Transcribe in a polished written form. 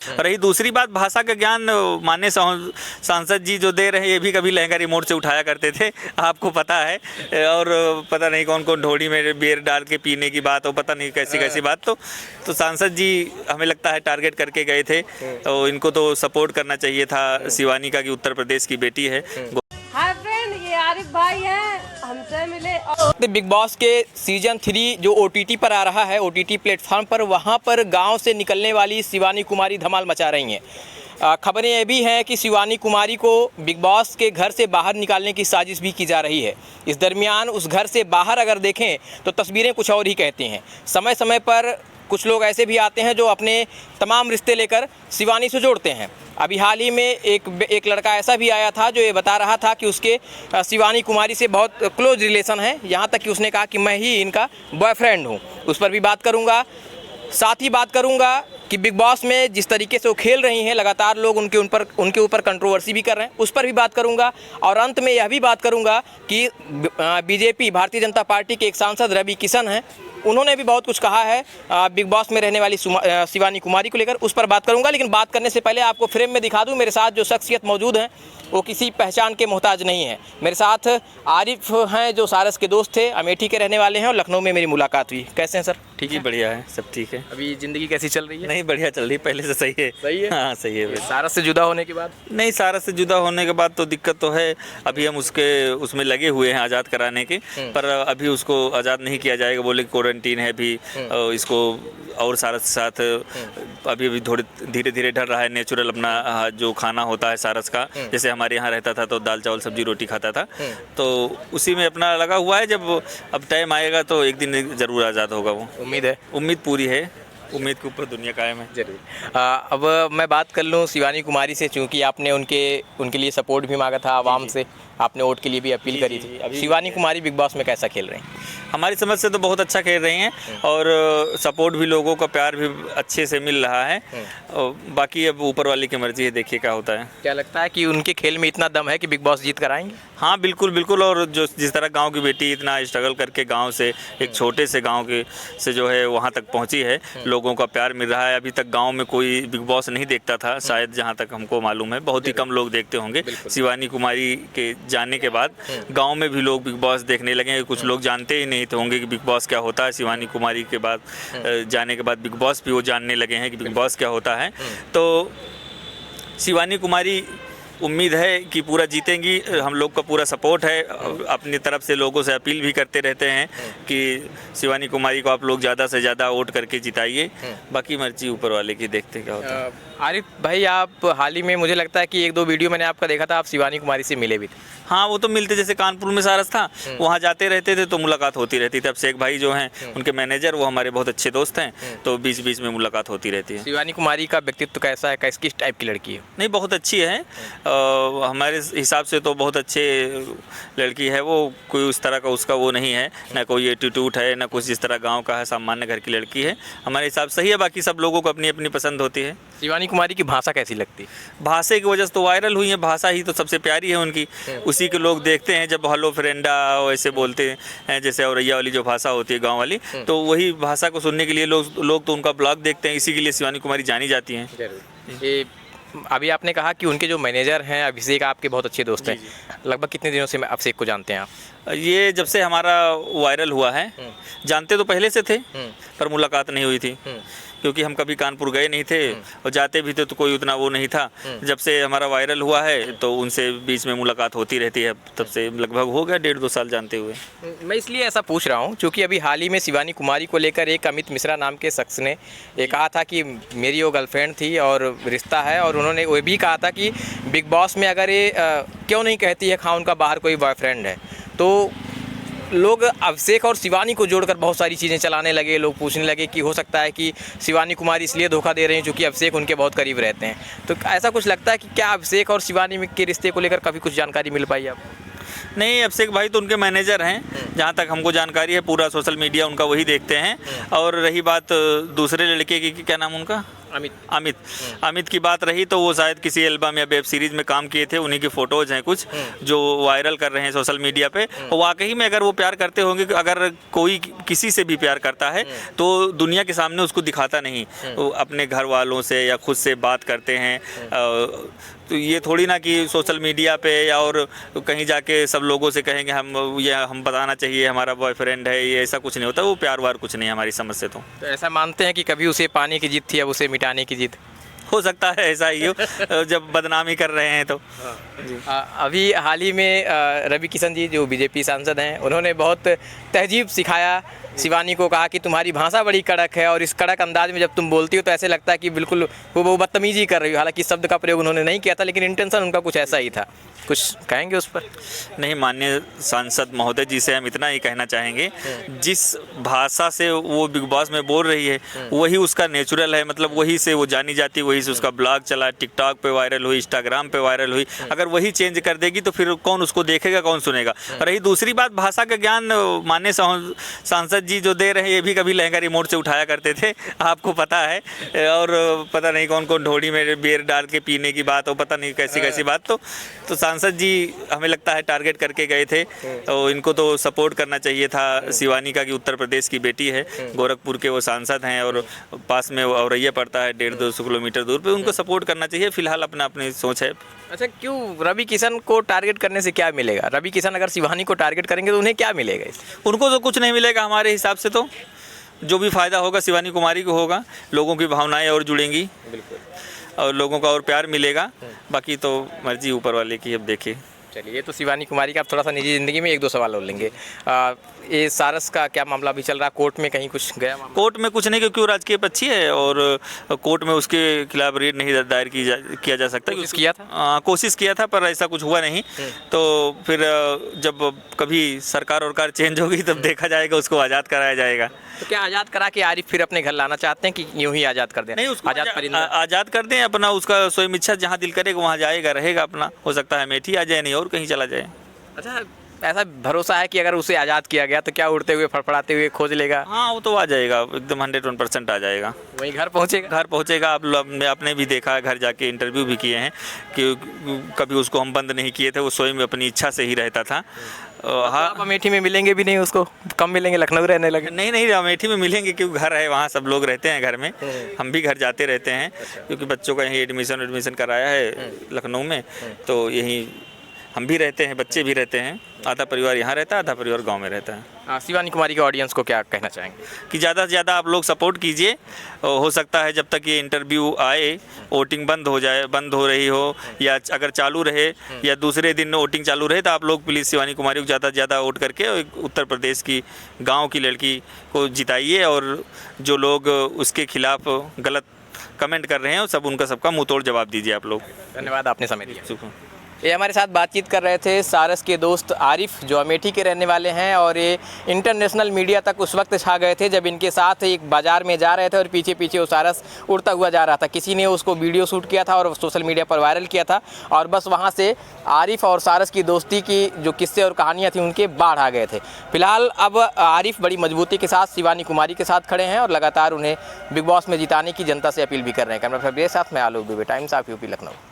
रही दूसरी बात, भाषा का ज्ञान माननीय सांसद जी जो दे रहे हैं, ये भी कभी लहंगा रिमोट से उठाया करते थे, आपको पता है। और पता नहीं कौन कौन ढोड़ी में बियर डाल के पीने की बात हो, पता नहीं कैसी कैसी बात। तो सांसद जी हमें लगता है टारगेट करके गए थे, तो इनको तो सपोर्ट करना चाहिए था। शिवानी का कि उत्तर प्रदेश की बेटी है। हाय फ्रेंड, ये आरिफ भाई हैं, हमसे मिले। बिग बॉस के सीजन 3 जो OTT पर आ रहा है, OTT प्लेटफॉर्म पर, वहां पर गांव से निकलने वाली शिवानी कुमारी धमाल मचा रही हैं। खबरें ये भी हैं कि शिवानी कुमारी को बिग बॉस के घर से बाहर निकालने की साजिश भी की जा रही है। इस दरमियान उस घर से बाहर अगर देखें तो तस्वीरें कुछ और ही कहती हैं। समय समय पर कुछ लोग ऐसे भी आते हैं जो अपने तमाम रिश्ते लेकर शिवानी से जोड़ते हैं। अभी हाल ही में एक लड़का ऐसा भी आया था जो ये बता रहा था कि उसके शिवानी कुमारी से बहुत क्लोज रिलेशन है, यहाँ तक कि उसने कहा कि मैं ही इनका बॉयफ्रेंड हूँ। उस पर भी बात करूँगा। साथ ही बात करूँगा कि बिग बॉस में जिस तरीके से वो खेल रही हैं, लगातार लोग उनके ऊपर कंट्रोवर्सी भी कर रहे हैं, उस पर भी बात करूँगा। और अंत में यह भी बात करूँगा कि BJP भारतीय जनता पार्टी के एक सांसद रवि किशन हैं, उन्होंने भी बहुत कुछ कहा है बिग बॉस में रहने वाली शिवानी कुमारी को लेकर, उस पर बात करूंगा। लेकिन बात करने से पहले आपको फ्रेम में दिखा दूं, मेरे साथ जो शख्सियत मौजूद हैं वो किसी पहचान के मोहताज नहीं है। मेरे साथ आरिफ हैं जो सारस के दोस्त थे, अमेठी के रहने वाले हैं, और लखनऊ में मेरी मुलाकात हुई। कैसे हैं सर? ठीक है, बढ़िया है, सब ठीक है। अभी ज़िंदगी कैसी चल रही है? नहीं, बढ़िया चल रही है, पहले से सही है। सही है? हाँ, सही है। सारस से जुदा होने के बाद? नहीं, सारस से जुदा होने के बाद तो दिक्कत तो है। अभी हम उसमें लगे हुए हैं आज़ाद कराने के, पर अभी उसको आज़ाद नहीं किया जाएगा, बोले क्वारंटीन है अभी। इसको और सारस के साथ अभी थोड़े धीरे धीरे ढल रहा है। नेचुरल अपना जो खाना होता है सारस का, जैसे हमारे यहाँ रहता था तो दाल चावल सब्जी रोटी खाता था, तो उसी में अपना लगा हुआ है। जब अब टाइम आएगा तो एक दिन ज़रूर आज़ाद होगा वो। उम्मीद है? उम्मीद पूरी है, उम्मीद के ऊपर दुनिया कायम है। जरूर। अब मैं बात कर लूँ शिवानी कुमारी से, चूँकि आपने उनके लिए सपोर्ट भी मांगा था आवाम से, आपने वोट के लिए भी अपील करी थी। शिवानी कुमारी बिग बॉस में कैसा खेल रही हैं? हमारी समझ से तो बहुत अच्छा खेल रही हैं, और सपोर्ट भी, लोगों का प्यार भी अच्छे से मिल रहा है। और बाकी अब ऊपर वाले की मर्जी है, देखिए क्या होता है। क्या लगता है कि उनके खेल में इतना दम है कि बिग बॉस जीत कर आएंगे? हाँ, बिल्कुल बिल्कुल। और जिस तरह गांव की बेटी इतना स्ट्रगल करके गांव से, एक छोटे से गांव के से जो है वहां तक पहुंची है, लोगों का प्यार मिल रहा है। अभी तक गांव में कोई बिग बॉस नहीं देखता था, शायद जहां तक हमको मालूम है, बहुत ही कम लोग देखते होंगे। शिवानी कुमारी के जाने के बाद गांव में भी लोग बिग बॉस देखने लगे। कुछ लोग जानते ही नहीं होंगे कि बिग बॉस क्या होता है। शिवानी कुमारी के बाद जाने के बाद बिग बॉस भी वो जानने लगे हैं कि बिग बॉस क्या होता है। तो शिवानी कुमारी, उम्मीद है कि पूरा जीतेंगी। हम लोग का पूरा सपोर्ट है, अपनी तरफ से लोगों से अपील भी करते रहते हैं कि शिवानी कुमारी को आप लोग ज़्यादा से ज़्यादा वोट करके जिताइए। बाकी मर्जी ऊपर वाले की, देखते क्या होता है। आरिफ भाई, आप हाल ही में, मुझे लगता है कि 1-2 वीडियो मैंने आपका देखा था, आप शिवानी कुमारी से मिले भी थे। हाँ, वो तो मिलते, जैसे कानपुर में सारस था, वहाँ जाते रहते थे तो मुलाकात होती रहती थी। अब शेख भाई जो हैं उनके मैनेजर, वो हमारे बहुत अच्छे दोस्त हैं, तो बीच बीच में मुलाकात होती रहती है। शिवानी कुमारी का व्यक्तित्व कैसा है, किस टाइप की लड़की है? नहीं, बहुत अच्छी है, हमारे हिसाब से तो बहुत अच्छे लड़की है वो। कोई उस तरह का उसका वो नहीं है, ना कोई एटीट्यूड है, ना कुछ जिस तरह गाँव का है, सामान्य घर की लड़की है। हमारे हिसाब सही है, बाकी सब लोगों को अपनी अपनी पसंद होती है। शिवानी कुमारी की भाषा कैसी लगती है? भाषा की वजह से तो वायरल हुई है, भाषा ही तो सबसे प्यारी है उनकी, उसी के लोग देखते हैं। जब हेलो फ्रेंडा ऐसे बोलते हैं, जैसे औरैया वाली जो भाषा होती है गांव वाली, तो वही भाषा को सुनने के लिए लोग तो उनका ब्लॉग देखते हैं, इसी के लिए शिवानी कुमारी जानी जाती हैं। ये अभी आपने कहा कि उनके जो मैनेजर हैं अभिषेक, आपके बहुत अच्छे दोस्त हैं, लगभग कितने दिनों से अभिषेक को जानते हैं आप? ये जब से हमारा वायरल हुआ है, जानते तो पहले से थे, पर मुलाकात नहीं हुई थी, क्योंकि हम कभी कानपुर गए नहीं थे, और जाते भी थे तो कोई उतना वो नहीं था। जब से हमारा वायरल हुआ है तो उनसे बीच में मुलाकात होती रहती है, तब से लगभग हो गया 1.5-2 साल जानते हुए। मैं इसलिए ऐसा पूछ रहा हूँ क्योंकि अभी हाल ही में शिवानी कुमारी को लेकर एक अमित मिश्रा नाम के शख्स ने ये कहा था कि मेरी वो गर्लफ्रेंड थी और रिश्ता है, और उन्होंने वो भी कहा था कि बिग बॉस में अगर ये क्यों नहीं कहती है हाँ उनका बाहर कोई बॉयफ्रेंड है। तो लोग अभिषेक और शिवानी को जोड़कर बहुत सारी चीज़ें चलाने लगे। लोग पूछने लगे कि हो सकता है कि शिवानी कुमारी इसलिए धोखा दे रही हैं क्योंकि अभिषेक उनके बहुत करीब रहते हैं। तो ऐसा कुछ लगता है कि क्या अभिषेक और शिवानी के रिश्ते को लेकर कभी कुछ जानकारी मिल पाई आपको? नहीं, अभिषेक भाई तो उनके मैनेजर हैं, जहाँ तक हमको जानकारी है। पूरा सोशल मीडिया उनका वही देखते हैं। और रही बात दूसरे लड़के की, क्या नाम उनका, अमित की बात रही तो वो शायद किसी एल्बम या वेब सीरीज में काम किए थे, उन्हीं की फ़ोटोज़ हैं कुछ जो वायरल कर रहे हैं सोशल मीडिया पे। और वाकई में अगर वो प्यार करते होंगे, अगर कोई किसी से भी प्यार करता है तो दुनिया के सामने उसको दिखाता नहीं, वो अपने घर वालों से या खुद से बात करते हैं। तो ये थोड़ी ना कि सोशल मीडिया पे या और कहीं जाके सब लोगों से कहेंगे हम बताना चाहिए हमारा बॉयफ्रेंड है, ये ऐसा कुछ नहीं होता। वो प्यार वार कुछ नहीं है हमारी समझ से। तो ऐसा मानते हैं कि कभी उसे पाने की जिद थी, अब उसे मिटाने की जिद? हो सकता है ऐसा ही हो जब बदनामी कर रहे हैं तो। अभी हाल ही में रवि किशन जी जो बीजेपी सांसद हैं, उन्होंने बहुत तहजीब सिखाया शिवानी को, कहा कि तुम्हारी भाषा बड़ी कड़क है और इस कड़क अंदाज में जब तुम बोलती हो तो ऐसे लगता है कि बिल्कुल वो बदतमीजी कर रही हो। हालांकि शब्द का प्रयोग उन्होंने नहीं किया था, लेकिन इंटेंशन उनका कुछ ऐसा ही था। कुछ कहेंगे उस पर? नहीं, माननीय सांसद महोदय जी से हम इतना ही कहना चाहेंगे, जिस भाषा से वो बिग बॉस में बोल रही है वही उसका नेचुरल है, मतलब वही से वो जानी जाती, वही से उसका ब्लॉग चला, टिकटॉक पे वायरल हुई, इंस्टाग्राम पे वायरल हुई। अगर वही चेंज कर देगी तो फिर कौन उसको देखेगा, कौन सुनेगा? रही दूसरी बात, भाषा का ज्ञान माननीय सांसद जी जो दे रहे हैं, ये भी कभी लहंगा रिमोट से उठाया करते थे, आपको पता है। और पता नहीं कौन कौन ढोड़ी में बियर डाल के पीने की बात हो, पता नहीं कैसी कैसी बात। तो सांसद जी हमें लगता है टारगेट करके गए थे, तो इनको तो सपोर्ट करना चाहिए था। शिवानी का कि उत्तर प्रदेश की बेटी है, गोरखपुर के वो सांसद हैं और पास में औरैया पड़ता है 150-200 किलोमीटर दूर पे, उनको सपोर्ट करना चाहिए। फिलहाल अपनी सोच है। अच्छा, क्यों रवि किशन को टारगेट करने से क्या मिलेगा? रवि किशन अगर शिवानी को टारगेट करेंगे तो उन्हें क्या मिलेगा इससे? उनको तो कुछ नहीं मिलेगा हमारे हिसाब से। तो जो भी फ़ायदा होगा शिवानी कुमारी को होगा, लोगों की भावनाएं और जुड़ेंगी, बिल्कुल, और लोगों का और प्यार मिलेगा। बाकी तो मर्जी ऊपर वाले की, अब देखिए। चलिए, ये तो शिवानी कुमारी का। आप थोड़ा सा निजी ज़िंदगी में 1-2 सवाल और लेंगे। ये सारस का क्या मामला भी चल रहा? कोर्ट में कहीं कुछ गया मामला? कोर्ट में कुछ नहीं, क्योंकि वो राजकीय पक्षी है और कोर्ट में उसके खिलाफ रेड नहीं दायर किया जा सकता। कोशिश किया था? कोशिश किया था पर ऐसा कुछ हुआ नहीं। तो फिर जब कभी सरकार और चेंज होगी तब देखा जाएगा, उसको आज़ाद कराया जाएगा। तो क्या आज़ाद करा के आरिफ फिर अपने घर लाना चाहते हैं कि यूँ ही आज़ाद कर दें? नहीं, उसको आज़ाद आज़ाद कर दें अपना, उसका स्वयं इच्छा, जहाँ दिल करेगा वहाँ जाएगा, रहेगा अपना। हो सकता है अमेठी आ जाए, नहीं और कहीं चला जाए। अच्छा, ऐसा भरोसा है कि अगर उसे आज़ाद किया गया तो क्या उड़ते हुए फड़फड़ाते हुए खोज लेगा? हाँ, वो तो आ जाएगा, एकदम 101% आ जाएगा। वहीं घर पहुँचेगा? आप लोग आपने भी देखा है, घर जाके इंटरव्यू भी किए हैं कि कभी उसको हम बंद नहीं किए थे, वो स्वयं अपनी इच्छा से ही रहता था। हाँ, आप अमेठी में मिलेंगे भी नहीं उसको? कम मिलेंगे, लखनऊ रहने लगे? नहीं, अमेठी में मिलेंगे क्योंकि घर है वहाँ, सब लोग रहते हैं घर में। हम भी घर जाते रहते हैं क्योंकि बच्चों का यहीं एडमिशन कराया है लखनऊ में, तो यहीं हम भी रहते हैं, बच्चे भी रहते हैं। आधा परिवार यहाँ रहता है, आधा परिवार गांव में रहता है। शिवानी कुमारी के ऑडियंस को क्या कहना चाहेंगे? कि ज़्यादा से ज़्यादा आप लोग सपोर्ट कीजिए। हो सकता है जब तक ये इंटरव्यू आए, वोटिंग बंद हो रही हो, या अगर चालू रहे या दूसरे दिन वोटिंग चालू रहे, तो आप लोग प्लीज़ शिवानी कुमारी को ज़्यादा से ज़्यादा वोट करके उत्तर प्रदेश की गाँव की लड़की को जिताइए। और जो लोग उसके खिलाफ गलत कमेंट कर रहे हैं, सब उनका सबका मुँह तोड़ जवाब दीजिए आप लोग। धन्यवाद, आपने समय दिया। ये हमारे साथ बातचीत कर रहे थे सारस के दोस्त आरिफ, जो अमेठी के रहने वाले हैं, और ये इंटरनेशनल मीडिया तक उस वक्त छा गए थे जब इनके साथ एक बाज़ार में जा रहे थे और पीछे पीछे वो सारस उड़ता हुआ जा रहा था। किसी ने उसको वीडियो शूट किया था और सोशल मीडिया पर वायरल किया था, और बस वहाँ से आरिफ और सारस की दोस्ती की जो किस्से और कहानियाँ थी उनके बाढ़ आ गए थे। फिलहाल अब आरिफ बड़ी मजबूती के साथ शिवानी कुमारी के साथ खड़े हैं और लगातार उन्हें बिग बॉस में जिताने की जनता से अपील भी कर रहे हैं। कैमरा पर्सन के साथ मैं Alok Dubey, Times of UP, Lucknow.